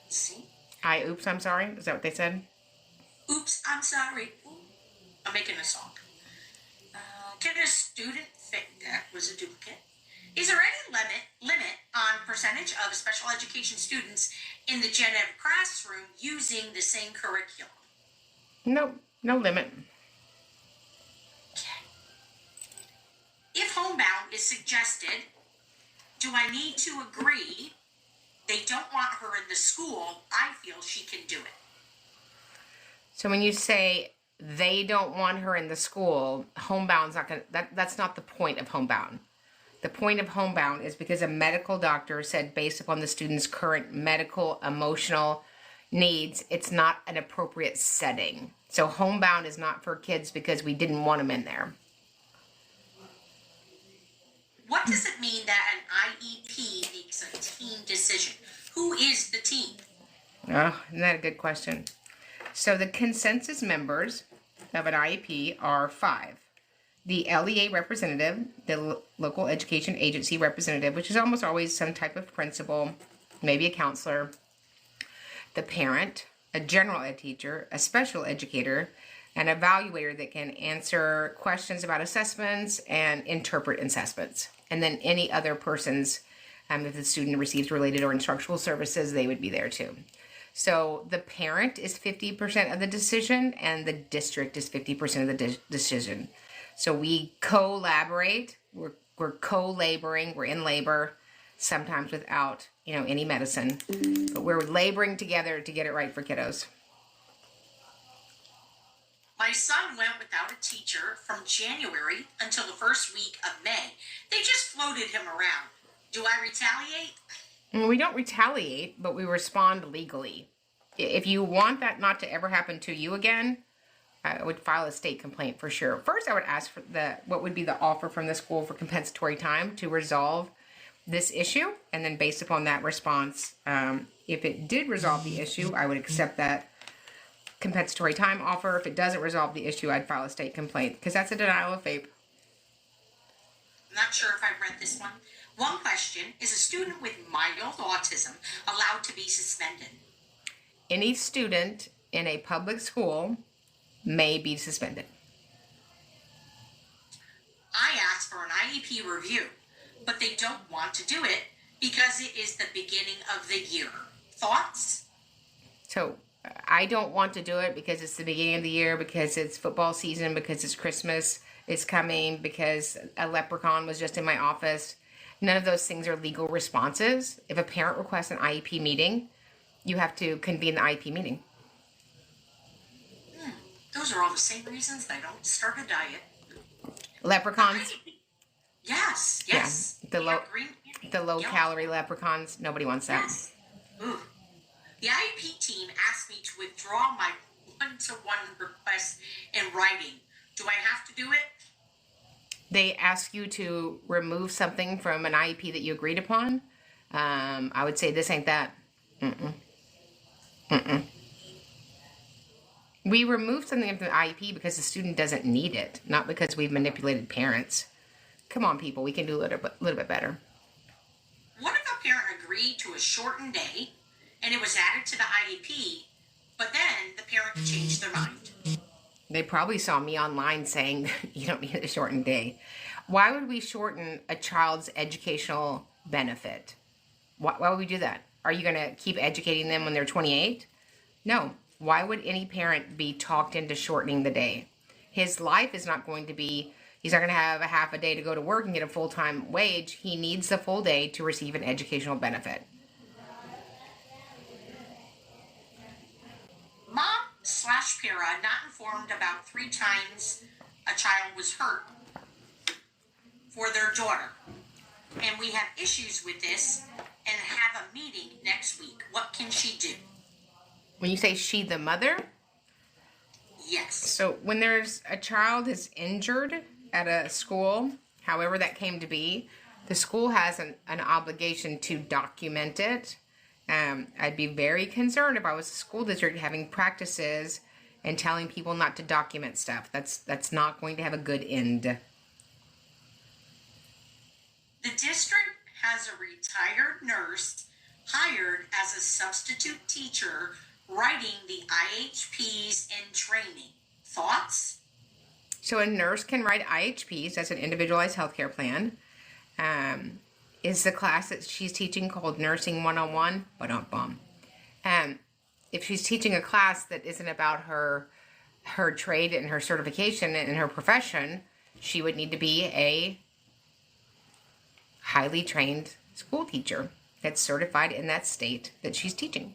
See? I'm sorry. Is that what they said? Oops, I'm sorry. Ooh. I'm making a song. Can a student fit? That was a duplicate. Is there any limit on percentage of special education students in the gen ed classroom using the same curriculum? No limit. Okay. If homebound is suggested, do I need to agree they don't want her in the school? I feel she can do it. So when you say they don't want her in the school, homebound's not going to, that's not the point of homebound. The point of homebound is because a medical doctor said based upon the student's current medical, emotional needs, it's not an appropriate setting. So homebound is not for kids because we didn't want them in there. What does it mean that an IEP makes a team decision? Who is the team? Oh, isn't that a good question? So the consensus members of an IEP are 5. The LEA representative, the local education agency representative, which is almost always some type of principal, maybe a counselor, the parent, a general ed teacher, a special educator, an evaluator that can answer questions about assessments and interpret assessments. And then any other persons, if the student receives related or instructional services, they would be there too. So the parent is 50% of the decision and the district is 50% of the decision. So we collaborate, we're co-laboring, we're in labor, sometimes without, any medicine, but we're laboring together to get it right for kiddos. My son went without a teacher from January until the first week of May. They just floated him around. Do I retaliate? We don't retaliate, but we respond legally. If you want that not to ever happen to you again, I would file a state complaint for sure. First, I would ask for what would be the offer from the school for compensatory time to resolve this issue, and then based upon that response, if it did resolve the issue, I would accept that compensatory time offer. If it doesn't resolve the issue, I'd file a state complaint because that's a denial of FAPE. I'm not sure if I read this one. One question, is a student with mild autism allowed to be suspended? Any student in a public school may be suspended. I asked for an IEP review, but they don't want to do it because it is the beginning of the year. Thoughts? So I don't want to do it because it's the beginning of the year, because it's football season, because it's Christmas is coming, because a leprechaun was just in my office. None of those things are legal responses. If a parent requests an IEP meeting, you have to convene the IEP meeting. Those are all the same reasons they don't start a diet. Leprechauns. Yes. Yeah, the low calorie leprechauns. Nobody wants that. Yes. Ooh. The IEP team asked me to withdraw my one-to-one request in writing. Do I have to do it? They ask you to remove something from an IEP that you agreed upon. I would say this ain't that. We removed something from the IEP because the student doesn't need it, not because we've manipulated parents. Come on, people. We can do a little bit better. What if a parent agreed to a shortened day and it was added to the IEP, but then the parent changed their mind? They probably saw me online saying, you don't need a shortened day. Why would we shorten a child's educational benefit? Why would we do that? Are you going to keep educating them when they're 28? No. Why would any parent be talked into shortening the day? His life is not going to be, he's not going to have a half a day to go to work and get a full-time wage. He needs the full day to receive an educational benefit. Mom/para not informed about 3 times a child was hurt for their daughter. And we have issues with this and have a meeting next week. What can she do? When you say she, the mother? Yes. So when there's a child is injured at a school, however that came to be, the school has an obligation to document it. I'd be very concerned if I was a school district having practices and telling people not to document stuff. That's not going to have a good end. The district has a retired nurse hired as a substitute teacher writing the IHPs in training. Thoughts? So a nurse can write IHPs, that's an individualized healthcare plan. Is the class that she's teaching called Nursing 101? Ba-dum-bum. If she's teaching a class that isn't about her trade and her certification and her profession, she would need to be a highly trained school teacher that's certified in that state that she's teaching.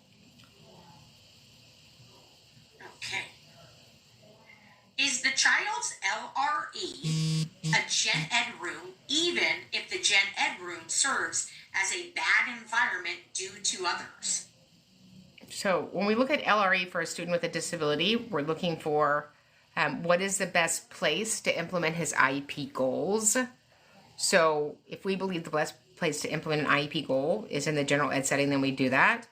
Okay. Is the child's LRE a gen ed room, even if the gen ed room serves as a bad environment due to others? So when we look at LRE for a student with a disability, we're looking for what is the best place to implement his IEP goals. So if we believe the best place to implement an IEP goal is in the general ed setting, then we do that.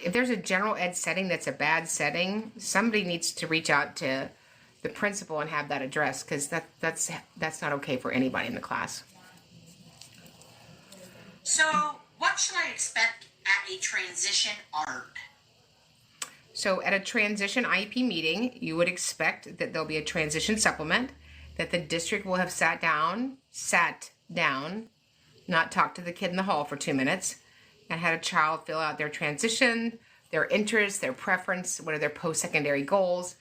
If there's a general ed setting that's a bad setting, somebody needs to reach out to the principal and have that addressed, because that's not okay for anybody in the class. So what should I expect at a transition ARD? So at a transition IEP meeting, you would expect that there'll be a transition supplement, that the district will have sat down, not talked to the kid in the hall for 2 minutes, and had a child fill out their transition, their interests, their preference, what are their post-secondary goals,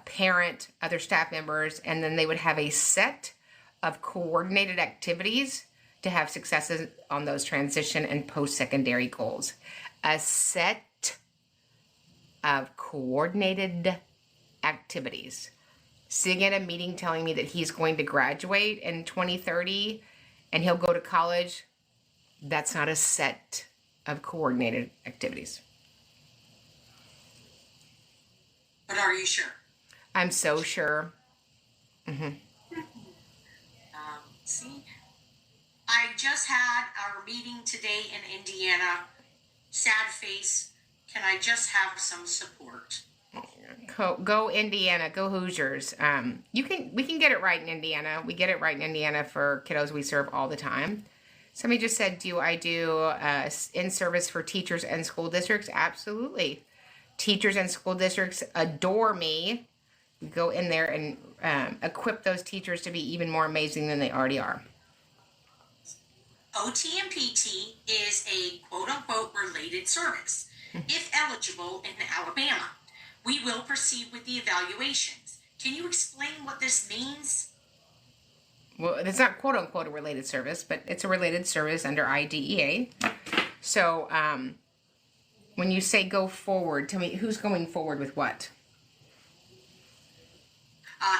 parent, other staff members, and then they would have a set of coordinated activities to have successes on those transition and post-secondary goals. A set of coordinated activities. Sitting at a meeting telling me that he's going to graduate in 2030 and he'll go to college, that's not a set of coordinated activities. But are you sure? I'm so sure. See, I just had our meeting today in Indiana. Sad face. Can I just have some support? Go Indiana, go Hoosiers. We can get it right in Indiana. We get it right in Indiana for kiddos we serve all the time. Somebody just said, do I do in-service for teachers and school districts? Absolutely. Teachers and school districts adore me. We go in there and equip those teachers to be even more amazing than they already are. OT and PT is a quote-unquote related service, if eligible in Alabama. We will proceed with the evaluations. Can you explain what this means? Well, it's not quote-unquote a related service, but it's a related service under IDEA. So, when you say go forward, tell me who's going forward with what?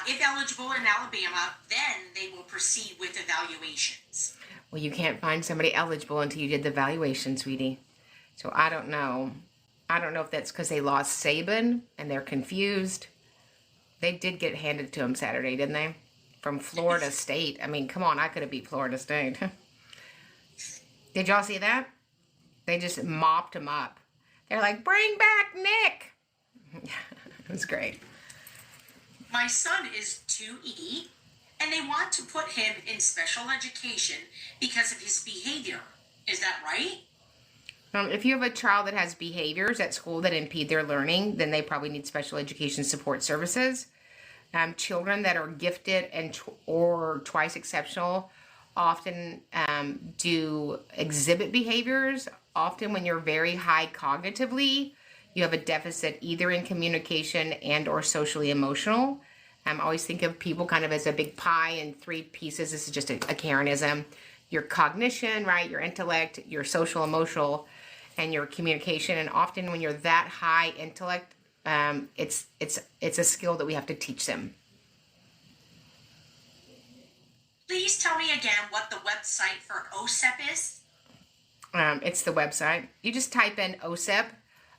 If eligible in Alabama, then they will proceed with evaluations. Well, you can't find somebody eligible until you did the evaluation, sweetie. So I don't know. I don't know if that's because they lost Saban and they're confused. They did get handed to them Saturday, didn't they? From Florida State. I mean, come on, I could have beat Florida State. Did y'all see that? They just mopped him up. They're like, bring back Nick. It was great. My son is 2E, and they want to put him in special education because of his behavior. Is that right? If you have a child that has behaviors at school that impede their learning, then they probably need special education support services. Children that are gifted and or twice exceptional often do exhibit behaviors. Often when you're very high cognitively, you have a deficit either in communication and or socially emotional. I always think of people kind of as a big pie in 3 pieces. This is just a Karenism. Your cognition, right? Your intellect, your social emotional, and your communication. And often when you're that high intellect, it's a skill that we have to teach them. Please tell me again what the website for OSEP is. It's the website. You just type in OSEP,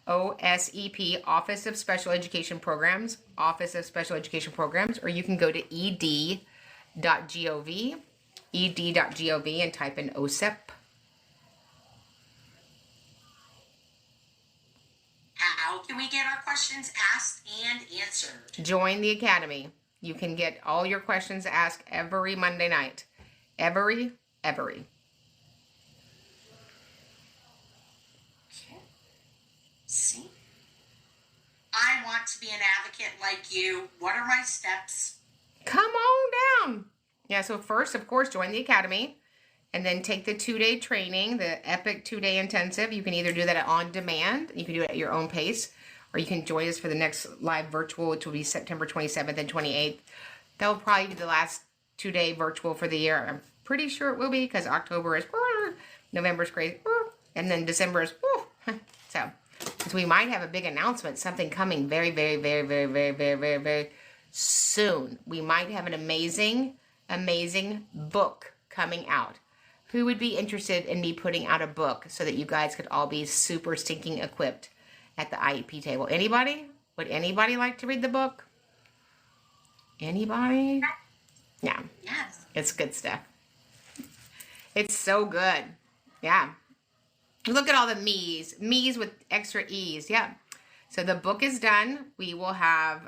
OSEP, Office of Special Education Programs, Office of Special Education Programs, or you can go to ed.gov, ed.gov, and type in OSEP. How can we get our questions asked and answered? Join the Academy. You can get all your questions asked every Monday night. Every. Okay. See? I want to be an advocate like you. What are my steps? Come on down. Yeah, so first, of course, join the Academy. And then take the 2-day training, the epic 2-day intensive. You can either do that on demand. You can do it at your own pace. Or you can join us for the next live virtual, which will be September 27th and 28th. That will probably be the last 2-day virtual for the year. I'm pretty sure it will be because October is, November is crazy, and then December is, so we might have a big announcement, something coming very, very, very, very, very, very, very, very soon. We might have an amazing, amazing book coming out. Who would be interested in me putting out a book so that you guys could all be super stinking equipped at the IEP table? Anybody? Would anybody like to read the book? Anybody? Yeah. Yes. It's good stuff. It's so good. Yeah. Look at all the me's. Me's with extra E's. Yeah. So the book is done. We will have,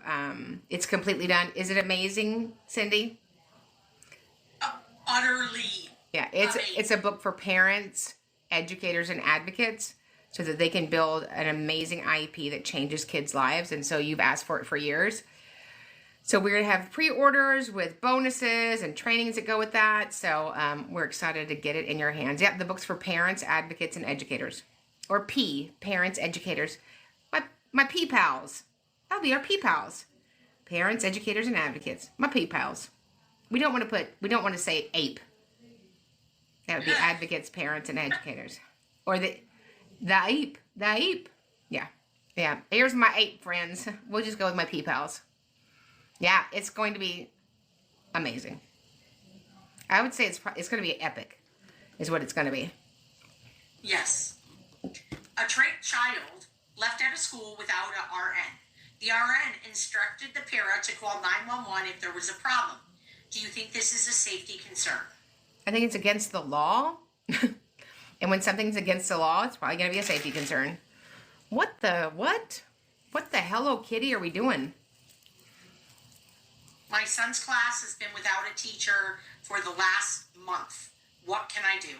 it's completely done. Is it amazing, Cindy? Utterly. Yeah, it's a book for parents, educators, and advocates so that they can build an amazing IEP that changes kids' lives. And so you've asked for it for years. So we're going to have pre-orders with bonuses and trainings that go with that. So we're excited to get it in your hands. Yep, the book's for parents, advocates, and educators. Or P, parents, educators. My P-pals. That'll be our P-pals. Parents, educators, and advocates. My P-pals. We don't want to say APE. That would be advocates, parents, and educators. Or the APE. The APE. Yeah. Yeah. Here's my APE friends. We'll just go with my P-pals. Yeah, it's going to be amazing. I would say it's going to be epic, is what it's going to be. Yes. A trained child left out of school without an RN. The RN instructed the para to call 911 if there was a problem. Do you think this is a safety concern? I think it's against the law. And when something's against the law, it's probably going to be a safety concern. What the Hello Kitty are we doing? My son's class has been without a teacher for the last month. What can I do?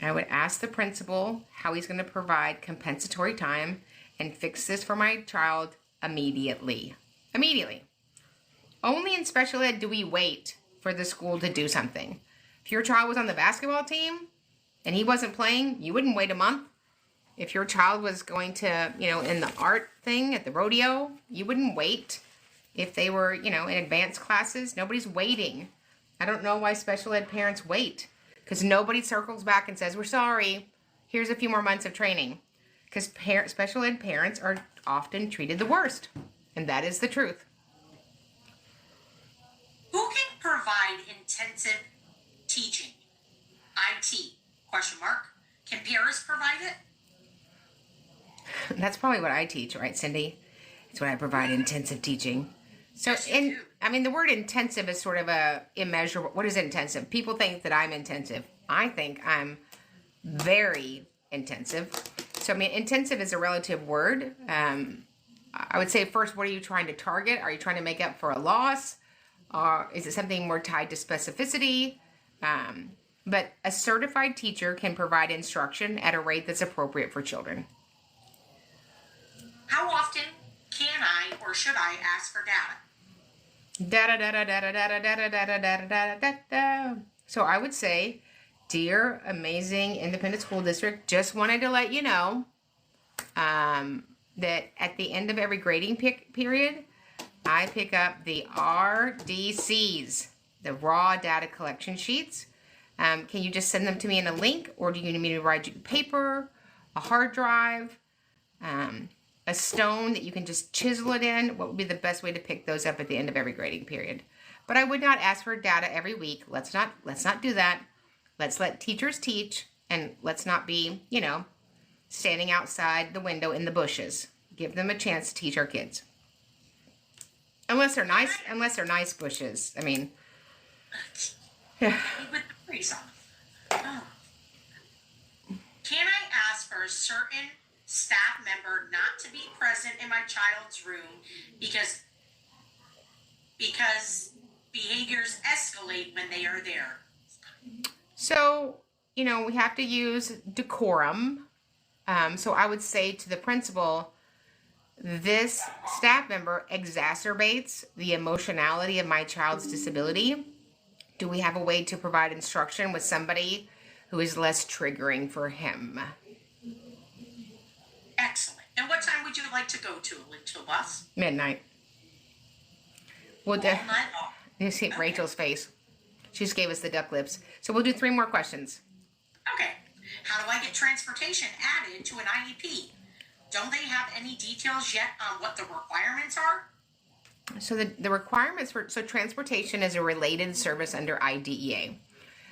I would ask the principal how he's going to provide compensatory time and fix this for my child immediately. Immediately. Only in special ed do we wait for the school to do something. If your child was on the basketball team and he wasn't playing, you wouldn't wait a month. If your child was going to, in the art thing at the rodeo, you wouldn't wait. If they were, in advanced classes, nobody's waiting. I don't know why special ed parents wait. Because nobody circles back and says, we're sorry. here's a few more months of training. Because special ed parents are often treated the worst. And that is the truth. Who can provide intensive teaching? IT, question mark. Can parents provide it? That's probably what I teach, right, Cindy? It's what I provide, intensive teaching. So, Yes, you do. I mean, the word intensive is sort of a immeasurable. What is intensive? People think that I'm intensive. I think I'm very intensive. So, I mean, intensive is a relative word. I would say first, what are you trying to target? Are you trying to make up for a loss? Or is it something more tied to specificity? But a certified teacher can provide instruction at a rate that's appropriate for children. How often can I or should I ask for data? So I would say, dear amazing independent school district, just wanted to let you know that at the end of every grading period, I pick up the RDCs, the raw data collection sheets. Can you just send them to me in a link, or do you need me to provide you paper, a hard drive, a stone that you can just chisel it in? What would be the best way to pick those up at the end of every grading period? But I would not ask for data every week. Let's not do that. Let's let teachers teach, and let's not be, standing outside the window in the bushes. Give them a chance to teach our kids. Unless they're nice bushes. I mean, With the freeze on. Oh. Can I ask for a certain staff member not to be present in my child's room because behaviors escalate when they are there? So, we have to use decorum. So I would say to the principal, this staff member exacerbates the emotionality of my child's disability. Do we have a way to provide instruction with somebody who is less triggering for him? Excellent. And what time would you like to go to bus? Midnight. All night long. You see Rachel's face. She just gave us the duck lips. So we'll do 3 more questions. Okay. How do I get transportation added to an IEP? Don't they have any details yet on what the requirements are? So the requirements so transportation is a related service under IDEA.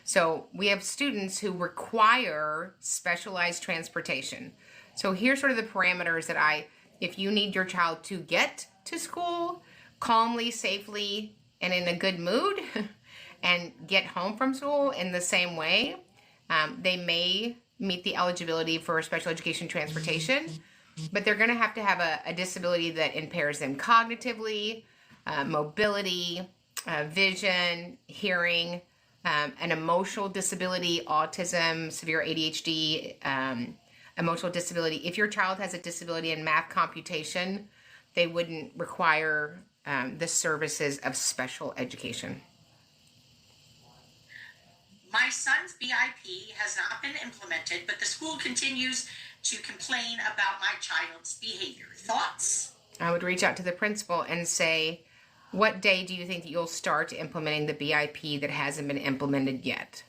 So we have students who require specialized transportation. So here's sort of the parameters that if you need your child to get to school calmly, safely, and in a good mood, and get home from school in the same way, they may meet the eligibility for special education transportation, but they're going to have a disability that impairs them cognitively, mobility, vision, hearing, an emotional disability, autism, severe ADHD, emotional disability. If your child has a disability in math computation, they wouldn't require the services of special education. My son's BIP has not been implemented, but the school continues to complain about my child's behavior. Thoughts? I would reach out to the principal and say, what day do you think that you'll start implementing the BIP that hasn't been implemented yet?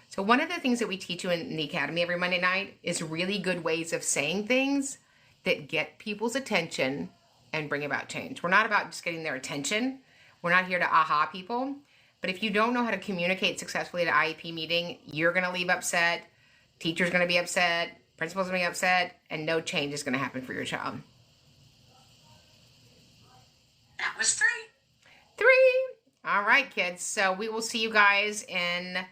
So one of the things that we teach you in the academy every Monday night is really good ways of saying things that get people's attention and bring about change. We're not about just getting their attention. We're not here to aha people. But if you don't know how to communicate successfully at an IEP meeting, you're going to leave upset, teacher's going to be upset, principal's going to be upset, and no change is going to happen for your child. That was 3. 3. All right, kids. So we will see you guys in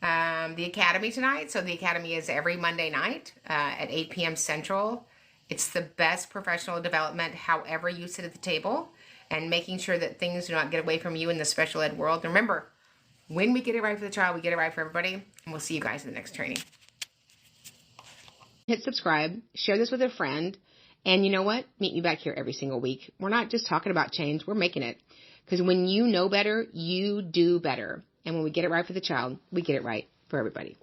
the academy tonight. So the academy is every Monday night at 8 p.m. Central. It's the best professional development, however you sit at the table, and making sure that things do not get away from you in the special ed world. And remember, when we get it right for the child, we get it right for everybody. And we'll see you guys in the next training. Hit subscribe, share this with a friend, and you know what? Meet me back here every single week. We're not just talking about change, we're making it. Because when you know better, you do better. And when we get it right for the child, we get it right for everybody.